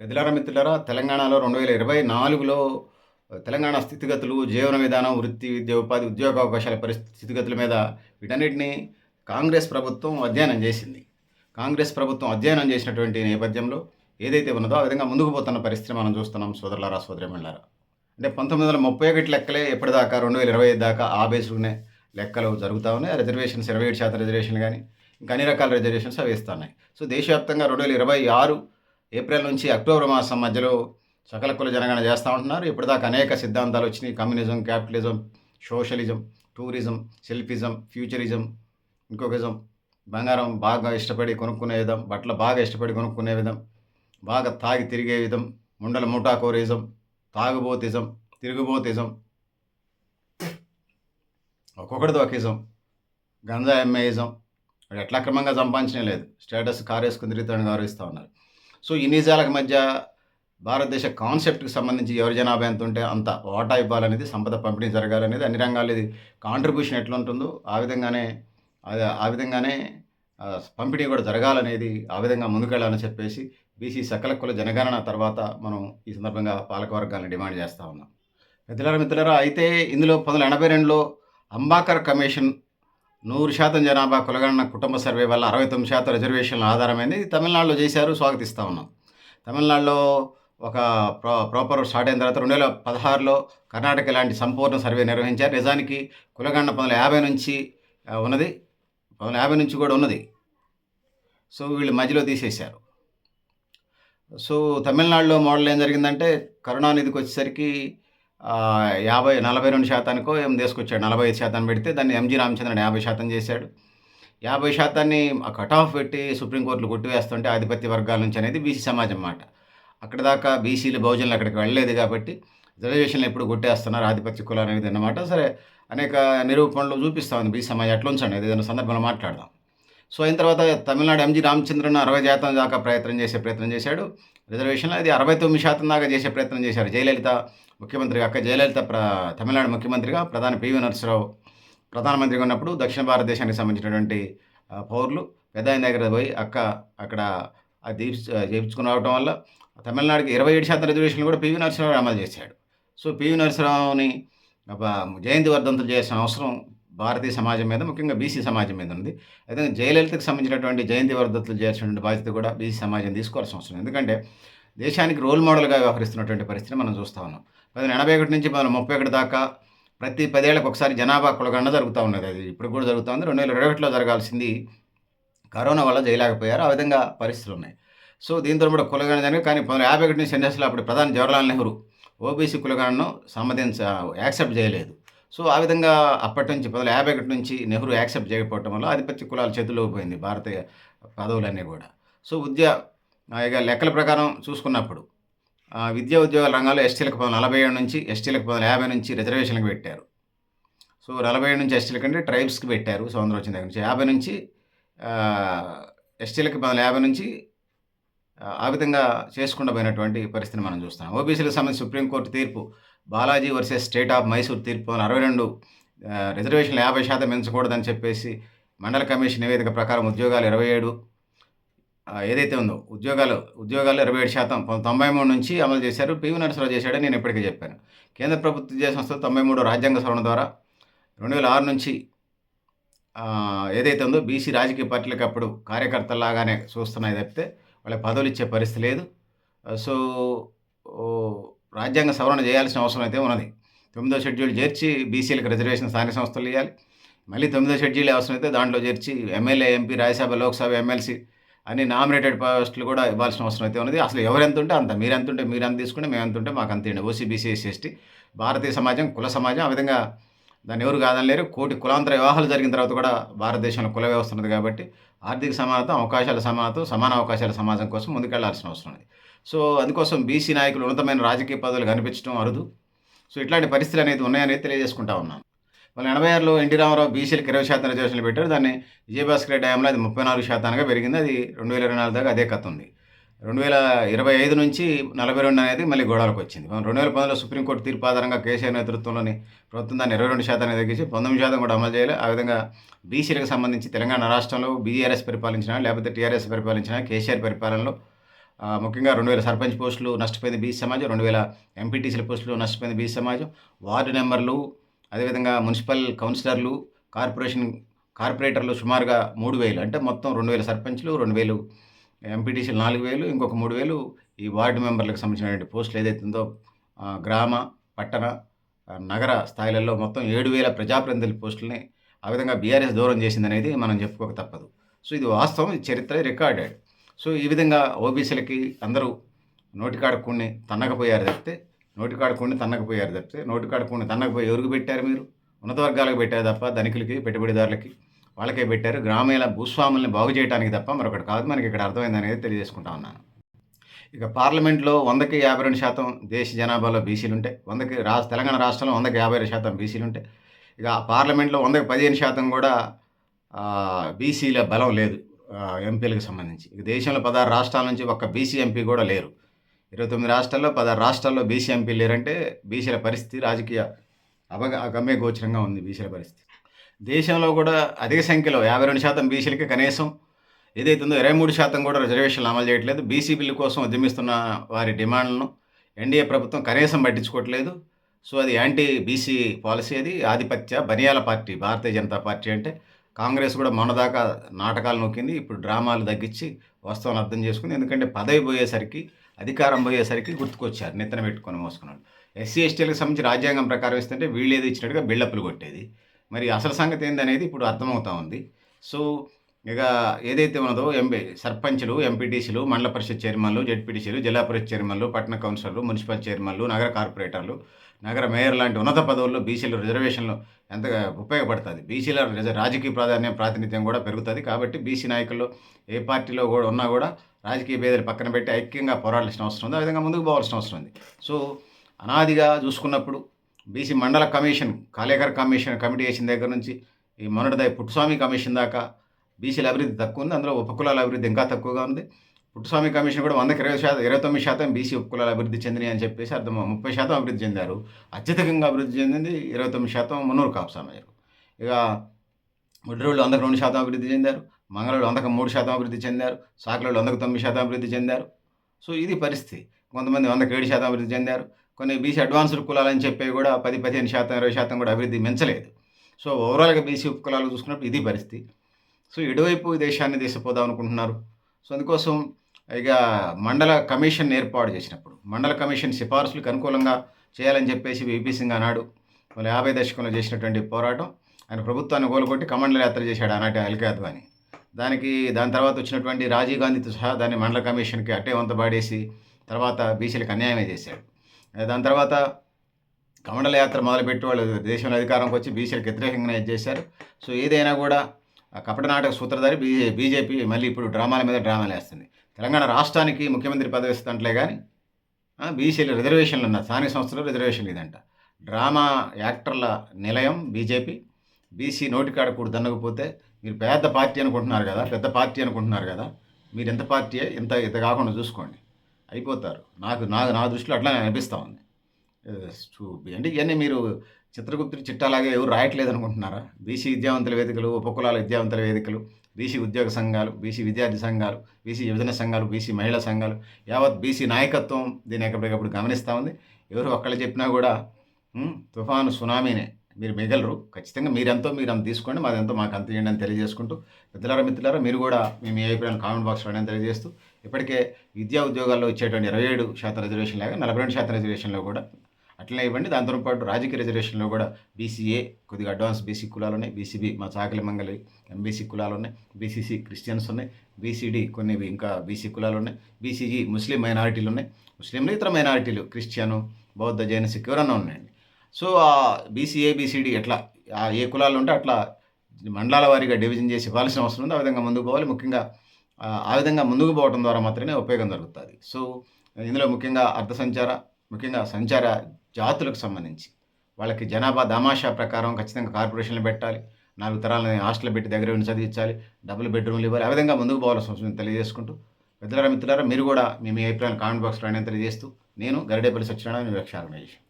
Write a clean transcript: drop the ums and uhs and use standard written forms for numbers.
మిత్రులారా మిత్రులారా తెలంగాణలో 2024లో తెలంగాణ స్థితిగతులు, జీవన విధానం, వృత్తి, విద్య, ఉపాధి, ఉద్యోగావకాశాల స్థితిగతుల మీద వీటన్నిటిని కాంగ్రెస్ ప్రభుత్వం అధ్యయనం చేసింది. కాంగ్రెస్ ప్రభుత్వం అధ్యయనం చేసినటువంటి నేపథ్యంలో ఏదైతే ఉన్నదో ఆ విధంగా ముందుకు పోతున్న పరిస్థితి మనం చూస్తున్నాం సోదరులారా, సోదరీమణులారా. అంటే 1931 లెక్కలే ఎప్పటిదాకా 2025 దాకా ఆ బేస్‌లోనే లెక్కలు జరుగుతా ఉన్నాయి. రిజర్వేషన్స్ 27% రిజర్వేషన్‌లు గాని, ఇంకా అన్ని రకాల రిజర్వేషన్స్ అవి ఇస్తున్నాయి. సో దేశవ్యాప్తంగా 2026 ఏప్రిల్ నుంచి అక్టోబర్ మాసం మధ్యలో సకల కుల జనగణన చేస్తా ఉంటున్నారు. ఇప్పటిదాకా అనేక సిద్ధాంతాలు వచ్చినాయి. Communism, capitalism, socialism, tourism, selfism, futurism, ఇంకొకిజం, బంగారం బాగా ఇష్టపడి కొనుక్కునే విధం, బట్టలు బాగా ఇష్టపడి కొనుక్కునే విధం, బాగా తాగి తిరిగే విధం, ముండల ముఠాకోరిజం, తాగుబోతిజం, తిరుగుబోతిజం, ఒక్కొక్కటిది ఒక ఇజం, గంజా ఎమ్మెయిజం. వాడు ఎట్లా క్రమంగా సంపాదించనే లేదు. స్టేటస్ కారేసుకుని తిరుగుతాడని గౌరవిస్తూ ఉన్నారు. సో ఈ నిజాలకు మధ్య భారతదేశ కాన్సెప్ట్‌కి సంబంధించి ఎవరి జనాభా ఎంత ఉంటే అంత వాటా ఇవ్వాలనేది, సంపద పంపిణీ జరగాలనేది, అన్ని రంగాల్లో ఇది కాంట్రిబ్యూషన్ ఎట్లుంటుందో ఆ విధంగానే పంపిణీ కూడా జరగాలనేది, ఆ విధంగా ముందుకెళ్ళాలని చెప్పేసి బీసీ సకల కుల జనగణన తర్వాత మనం ఈ సందర్భంగా పాలకవర్గాలను డిమాండ్ చేస్తా ఉన్నాం. మిత్రులారా అయితే ఇందులో 1982లో అంబాకర్ కమిషన్ 100% జనాభా కులగణన కుటుంబ సర్వే వల్ల 69% రిజర్వేషన్ల ఆధారమైంది. తమిళనాడులో చేశారు, స్వాగతిస్తా ఉన్నాం. తమిళనాడులో ఒక ప్రాపర్ స్టార్ట్ అయిన తర్వాత 2016లో కర్ణాటక ఇలాంటి సంపూర్ణ సర్వే నిర్వహించారు. నిజానికి కులగణన 1950 నుంచి ఉన్నది. 1950 నుంచి కూడా ఉన్నది. సో వీళ్ళు మధ్యలో తీసేశారు. సో తమిళనాడులో మోడల్ ఏం జరిగిందంటే, కరుణానిధికి వచ్చేసరికి 42%కో ఏమో తీసుకొచ్చాడు. 45% పెడితే దాన్ని ఎంజీ రామచంద్రన్ 50% చేశాడు. 50%ని కట్ ఆఫ్ పెట్టి సుప్రీంకోర్టులో కొట్టివేస్తుంటే ఆధిపత్య వర్గాల నుంచి అనేది బీసీ సమాజం మాట. అక్కడి దాకా బీసీలు, బహుజనులు అక్కడికి వెళ్ళలేదు కాబట్టి రిజర్వేషన్లు ఎప్పుడు కొట్టేస్తున్నారు ఆధిపత్య కులాలు అనేది అన్నమాట. సరే, అనేక నిరూపణలు చూపిస్తూ ఉంది బీసీ సమాజం. ఎట్లా ఉంచండి, ఏదైనా సందర్భంలో మాట్లాడదాం. సో అయిన తర్వాత తమిళనాడు ఎంజీ రామచంద్రన్ 60% దాకా ప్రయత్నం చేశాడు రిజర్వేషన్లో. అది 69% దాకా చేసే ప్రయత్నం చేశారు. జయలలిత ముఖ్యమంత్రిగా, జయలలిత తమిళనాడు ముఖ్యమంత్రిగా, ప్రధాని పివి నరసింహరావు ప్రధానమంత్రిగా ఉన్నప్పుడు దక్షిణ భారతదేశానికి సంబంధించినటువంటి పౌరులు పెద్ద ఆయన దగ్గర పోయి అక్కడ అది చేయించుకుని రావడం వల్ల తమిళనాడుకి 27% రిజర్వేషన్లు కూడా పివి నరసింహరావు అమలు చేశాడు. సో పివి నరసింహరావుని జయంతి వర్ధంతులు చేయాల్సిన అవసరం భారతీయ సమాజం మీద, ముఖ్యంగా బీసీ సమాజం మీద ఉంది. అయితే జయలలితకు సంబంధించినటువంటి జయంతి వర్ధంతులు చేయాల్సినటువంటి బాధ్యత కూడా బీసీ సమాజం తీసుకోవాల్సిన అవసరం. ఎందుకంటే దేశానికి రోల్ మోడల్గా వ్యవహరిస్తున్నటువంటి పరిస్థితిని మనం చూస్తూ ఉన్నాం. 1981 నుంచి 1931 దాకా ప్రతి 10 ఏళ్ళకి ఒకసారి జనాభా కులగణన జరుగుతూ ఉన్నది. అది ఇప్పుడు కూడా జరుగుతుంది. 2021లో జరగాల్సింది కరోనా వల్ల చేయలేకపోయారు. ఆ విధంగా పరిస్థితులు ఉన్నాయి. సో దీంతో కూడా కులగణన జరిగింది. కానీ 1951 నుంచి సెన్సస్లో అప్పుడు ప్రధాని జవహర్లాల్ నెహ్రూ ఓబీసీ కులగణనను యాక్సెప్ట్ చేయలేదు. సో ఆ విధంగా అప్పటి నుంచి 1951 నుంచి నెహ్రూ యాక్సెప్ట్ చేయకపోవటం వల్ల ఆధిపత్య కులాల చేతుల్లోకి పోయింది భారతీయ పదవులన్నీ కూడా. సో ఇక లెక్కల ప్రకారం చూసుకున్నప్పుడు విద్యా ఉద్యోగాల రంగాల్లో ఎస్టీలకు 1947 నుంచి, ఎస్టీలకు 1950 నుంచి రిజర్వేషన్లకు పెట్టారు. సో 47 నుంచి ఎస్టీల కంటే ట్రైబ్స్కి పెట్టారు స్వతంత్రం వచ్చిన దగ్గర నుంచి. 50 నుంచి ఎస్టీలకి 1950 నుంచి ఆ విధంగా చేసుకుంటూ పోయినటువంటి పరిస్థితిని మనం చూస్తున్నాం. ఓబీసీలకు సంబంధించి సుప్రీంకోర్టు తీర్పు Balaji versus state of Mysore తీర్పు 62 రిజర్వేషన్లు 50% పెంచకూడదని చెప్పేసి మండల కమిషన్ నివేదిక ప్రకారం ఉద్యోగాలు 27 ఏదైతే ఉందో ఉద్యోగాలు 27% 93 నుంచి అమలు చేశారు. పివి నరసింహరావు చేశాడని నేను ఇప్పటికే చెప్పాను. కేంద్ర ప్రభుత్వ విద్యా సంస్థ 93 రాజ్యాంగ సవరణ ద్వారా 2006 నుంచి ఏదైతే ఉందో బీసీ రాజకీయ పార్టీలకు అప్పుడు కార్యకర్తల్లాగానే చూస్తున్నాయి తప్పితే వాళ్ళకి పదవులు ఇచ్చే పరిస్థితి లేదు. సో రాజ్యాంగ సవరణ చేయాల్సిన అవసరం అయితే ఉన్నది. 9వ షెడ్యూల్ చేర్చి బీసీలకు రిజర్వేషన్ స్థానిక సంస్థలు ఇవ్వాలి. మళ్ళీ 9వ షెడ్యూల్ అవసరమైతే దాంట్లో చేర్చి MLA, MP, Rajya Sabha, Lok Sabha, MLC అన్ని నామినేటెడ్ పోస్టులు కూడా ఇవ్వాల్సిన అవసరం అయితే ఉన్నది. అసలు ఎవరెంత ఉంటే అంత, మీరెంత తీసుకుంటే మేమెంత ఉంటే మాకు అంత ఇవ్వండి. ఓసీ, బీసీ, ఎస్సీ, ఎస్టీ భారతీయ సమాజం, కుల సమాజం. ఆ విధంగా దాన్ని ఎవరు కాదనలేరు. కోటి కులాంతర వివాహాలు జరిగిన తర్వాత కూడా భారతదేశంలో కుల వ్యవస్థ ఉన్నది కాబట్టి ఆర్థిక సమానత్వం, అవకాశాల సమానత్వం, సమాన అవకాశాల సమాజం కోసం ముందుకెళ్లాల్సిన అవసరం ఉంది. సో అందుకోసం బీసీ నాయకులు ఉన్నతమైన రాజకీయ పదవులు కనిపించడం అరుదు. సో ఇట్లాంటి పరిస్థితులు అనేది ఉన్నాయని తెలియజేసుకుంటా ఉన్నాను. 1986లో ఎన్టీ రామారావు బీసీలకు 20% రిజర్వేషన్లు పెట్టారు. దాన్ని విజయభాస్కర్ రెడ్డి హయాంలో అది 34%గా పెరిగింది. అది 2024 దాకా అదే కథ ఉంది. 2025 నుంచి 42 అనేది మళ్ళీ గోడలకు వచ్చింది. 2010లో సుప్రీంకోర్టు తీర్పు ఆధారంగా కేసీఆర్ నేతృత్వంలోని ప్రభుత్వం దాన్ని 22% తగ్గించి 19% కూడా అమలు చేయాలి. ఆ విధంగా బీసీలకు సంబంధించి తెలంగాణ రాష్ట్రంలో బీఆర్ఎస్ పరిపాలించిన లేకపోతే టీఆర్ఎస్ పరిపాలించిన కేసీఆర్ పరిపాలనలో ముఖ్యంగా 2000 సర్పంచ్ పోస్టులు నష్టపోయింది బీసీ సమాజం, 2000 ఎంపీటీసీల పోస్టులు నష్టపోయింది బీసీ సమాజం, వార్డు మెంబర్లు, అదేవిధంగా మున్సిపల్ కౌన్సిలర్లు, కార్పొరేటర్లు సుమారుగా 3000, అంటే మొత్తం 2000 సర్పంచ్లు, 2000 ఎంపీటీసీలు 4000, ఇంకొక 3000 ఈ వార్డు మెంబర్లకు సంబంధించినటువంటి పోస్టులు ఏదైతే ఉందో గ్రామ, పట్టణ, నగర స్థాయిలలో మొత్తం 7000 ప్రజాప్రతినిధుల పోస్టులని ఆ విధంగా బీఆర్ఎస్ దూరం చేసిందనేది మనం చెప్పుకోక తప్పదు. సో ఇది వాస్తవం, ఇది చరిత్ర, రికార్డెడ్. సో ఈ విధంగా ఓబీసీలకి అందరూ నోటికాడ కూడిని తన్నకపోయారు తప్పితే నోటికాడ కూడిని తన్నకపోయి ఎవరికి పెట్టారు మీరు? ఉన్నత వర్గాలకు పెట్టారు తప్ప ధనికులకి, పెట్టుబడిదారులకి వాళ్ళకే పెట్టారు. గ్రామీణ భూస్వాముల్ని బాగు చేయడానికి తప్ప మరొకటి కాదు. మనకి ఇక్కడ అర్థమైందనేది తెలియజేసుకుంటా ఉన్నాను. ఇక పార్లమెంట్లో 100కి 52% దేశ జనాభాలో బీసీలుంటే, తెలంగాణ రాష్ట్రంలో 100కి 52% బీసీలుంటే, ఇక పార్లమెంట్లో 100కి 15% కూడా బీసీల బలం లేదు ఎంపీలకు సంబంధించి. ఇక దేశంలో 16 రాష్ట్రాల నుంచి ఒక్క బీసీ ఎంపీ కూడా లేరు. 29 రాష్ట్రాల్లో 16 రాష్ట్రాల్లో బీసీ ఎంపీలు లేరంటే బీసీల పరిస్థితి రాజకీయ అగమ్య గోచరంగా ఉంది. బీసీల పరిస్థితి దేశంలో కూడా అధిక సంఖ్యలో 52% బీసీలకి కనీసం ఏదైతే ఉందో 23% కూడా రిజర్వేషన్లు అమలు చేయట్లేదు. బీసీ బిల్లు కోసం ఉద్యమిస్తున్న వారి డిమాండ్లను ఎన్డీఏ ప్రభుత్వం కనీసం పట్టించుకోవట్లేదు. సో అది యాంటీ బీసీ పాలసీ, అది ఆధిపత్య బనియాల పార్టీ భారతీయ జనతా పార్టీ. అంటే కాంగ్రెస్ కూడా మొన్నదాకా నాటకాలు నొక్కింది, ఇప్పుడు డ్రామాలు తగ్గించి వాస్తవాన్ని అర్థం చేసుకుంది. ఎందుకంటే పదవి పోయేసరికి, అధికారం పోయేసరికి గుర్తుకొచ్చారు నెత్తన పెట్టుకొని మోసుకున్నాడు. ఎస్సీ ఎస్టీలకు సంబంధించి రాజ్యాంగం ప్రకారం ఇస్తుంటే వీళ్ళు ఏది ఇచ్చినట్టుగా బిల్డప్లు కొట్టేది. మరి అసలు సంగతి ఏందనేది ఇప్పుడు అర్థమవుతా ఉంది. సో ఇక ఏదైతే ఉన్నదో సర్పంచ్లు, ఎంపీటీసీలు, మండల పరిషత్ చైర్మన్లు, జెడ్పీటీసీలు, జిల్లా పరిషత్ చైర్మన్లు, పట్టణ కౌన్సిలర్లు, మున్సిపల్ చైర్మన్లు, నగర కార్పొరేటర్లు, నగర మేయర్ లాంటి ఉన్నత పదవుల్లో బీసీల రిజర్వేషన్లు ఎంతగా ఉపయోగపడుతుంది. బీసీల రాజకీయ ప్రాతినిధ్యం కూడా పెరుగుతుంది. కాబట్టి బీసీ నాయకుల్లో ఏ పార్టీలో కూడా ఉన్నా కూడా రాజకీయ భేదాలు పక్కన పెట్టి ఐక్యంగా పోరాడాల్సిన అవసరం ఉంది. ఆ విధంగా ముందుకు పోవాల్సిన అవసరం ఉంది. సో అనాదిగా చూసుకున్నప్పుడు బీసీ మండల కమిషన్, కాలేకర్ కమిటీ వేసిన దగ్గర నుంచి ఈ మొన్నటిదా పుట్టుస్వామి కమిషన్ దాకా బీసీల అభివృద్ధి తక్కువ ఉంది. అందులో ఉపకులాల అభివృద్ధి ఇంకా తక్కువగా ఉంది. పుట్టుస్వామి కమిషన్ కూడా 100కి 29% బీసీ ఉపకులాల అభివృద్ధి చెందినాయి అని చెప్పేసి 30% అభివృద్ధి చెందారు. అత్యధికంగా అభివృద్ధి చెందింది 29% మున్నూరు కాపు సమాజం. ఇక ముడ్రోళ్ళు 100కి 2% అభివృద్ధి చెందారు. మంగళూరు 100కి 3% అభివృద్ధి చెందారు. సాకలోళ్ళు 100కి 9% అభివృద్ధి చెందారు. సో ఇది పరిస్థితి. కొంతమంది 100కి 7% అభివృద్ధి చెందారు. కొన్ని బీసీ అడ్వాన్స్డ్ కులాలని చెప్పి కూడా 10-15%, 20% కూడా అభివృద్ధి మించలేదు. సో ఓవరాల్గా బీసీ ఉపకులాలు చూసుకున్నప్పుడు ఇది పరిస్థితి. సో ఎటువైపు దేశాన్ని తీసిపోదాం అనుకుంటున్నారు. సో అందుకోసం ఇక మండల కమిషన్ ఏర్పాటు చేసినప్పుడు మండల కమిషన్ సిఫార్సులకు అనుకూలంగా చేయాలని చెప్పేసి వీపీ సింగ్ ఆనాడు 50 దశకంలో చేసినటువంటి పోరాటం, ఆయన ప్రభుత్వాన్ని గోలగొట్టి కమండల యాత్ర చేశాడు ఆనాటి అల్కే అద్వానీ. దాని తర్వాత వచ్చినటువంటి రాజీవ్ గాంధీతో సహా దాన్ని మండల కమిషన్కి అట్టే వంతబాడేసి తర్వాత బీసీలకు అన్యాయమే చేశాడు. దాని తర్వాత కమండల యాత్ర మొదలుపెట్టి వాళ్ళు దేశంలో అధికారంకి వచ్చి బీసీలకు వ్యతిరేకంగా చేశారు. సో ఏదైనా కూడా కపట నాటక సూత్రధారి బీజేపీ మళ్ళీ ఇప్పుడు డ్రామాల మీద డ్రామాలు వేస్తుంది. తెలంగాణ రాష్ట్రానికి ముఖ్యమంత్రి పదవి ఇస్తుంటలే కానీ బీసీలు రిజర్వేషన్లు ఉన్న స్థానిక సంస్థలు రిజర్వేషన్లు ఇదంట. డ్రామా యాక్టర్ల నిలయం బీజేపీ. బీసీ నోటికాడ కూడా దన్నకపోతే మీరు పెద్ద పార్టీ అనుకుంటున్నారు కదా, మీరు ఎంత పార్టీ ఇంత కాకుండా చూసుకోండి, అయిపోతారు. నా దృష్టిలో అట్లా అనిపిస్తూ ఉంది. అంటే ఇవన్నీ మీరు చిత్రగుప్తుడి చిట్టాలాగే ఎవరు రాయట్లేదు అనుకుంటున్నారా? బీసీ విద్యావంతుల వేదికలు, ఉపకులాల విద్యావంతుల వేదికలు, బీసీ ఉద్యోగ సంఘాలు, బీసీ విద్యార్థి సంఘాలు, బీసీ యువజన సంఘాలు, బీసీ మహిళా సంఘాలు, యావత్ బీసీ నాయకత్వం దీన్ని ఎక్కడికప్పుడు గమనిస్తూ ఉంది. ఎవరు ఒక్కళ్ళు చెప్పినా కూడా తుఫాను సునామీనే, మీరు మిగలరు. ఖచ్చితంగా మీరెంతో మీరు అంత తీసుకోండి, మాదెంతో మాకు అంత చేయండి అని తెలియజేసుకుంటూ, మిత్రులారా మీరు కూడా మీ అభిప్రాయాలు కామెంట్ బాక్స్లో అని తెలియజేస్తూ, ఇప్పటికే విద్యా ఉద్యోగాల్లో ఇచ్చేటువంటి 27% రిజర్వేషన్ లాగా 42% రిజర్వేషన్లో కూడా అట్లనే ఇవ్వండి. దాంతో పాటు రాజకీయ రిజర్వేషన్లో కూడా బీసీఏ కొద్దిగా అడ్వాన్స్ బీసీ కులాలు ఉన్నాయి, బీసీబీ మా చాకలి మంగళి ఎంబీసీ కులాలు ఉన్నాయి, బీసీసీ క్రిస్టియన్స్ ఉన్నాయి, బీసీడీ కొన్ని ఇంకా బీసీ కులాలు ఉన్నాయి, బీసీజీ ముస్లిం మైనారిటీలు ఉన్నాయి, ముస్లింలు ఇతర మైనారిటీలు క్రిస్టియను, బౌద్ధ, జైన, సిక్ ఎవరన్నా ఉన్నాయండి. సో ఆ బీసీఏ బీసీడీ ఎట్లా ఏ కులాలు ఉంటే అట్లా మండలాల వారీగా డివిజన్ చేసి ఇవ్వాల్సిన అవసరం ఉంది. ఆ విధంగా ముందుకు పోవాలి. ముఖ్యంగా ఆ విధంగా ముందుకు పోవడం ద్వారా మాత్రమే ఉపయోగం జరుగుతుంది. సో ఇందులో ముఖ్యంగా సంచార జాతులకు సంబంధించి వాళ్ళకి జనాభా దామాషా ప్రకారం ఖచ్చితంగా కార్పొరేషన్లు పెట్టాలి, 4 తరాలని హాస్టల్ పెట్టి దగ్గర ఉండి చదివించాలి, డబుల్ బెడ్రూమ్లు ఇవ్వాలి. ఆ విధంగా ముందుకు పోవాల్సిన అవసరం తెలియజేసుకుంటూ, మిత్రులారా మీరు కూడా మీ అభిప్రాయాలు కామెంట్ బాక్స్లో తెలియజేస్తూ, నేను గరిడేపల్లి సత్యనారాయణ, వివక్ష ఆర్గనైజేషన్.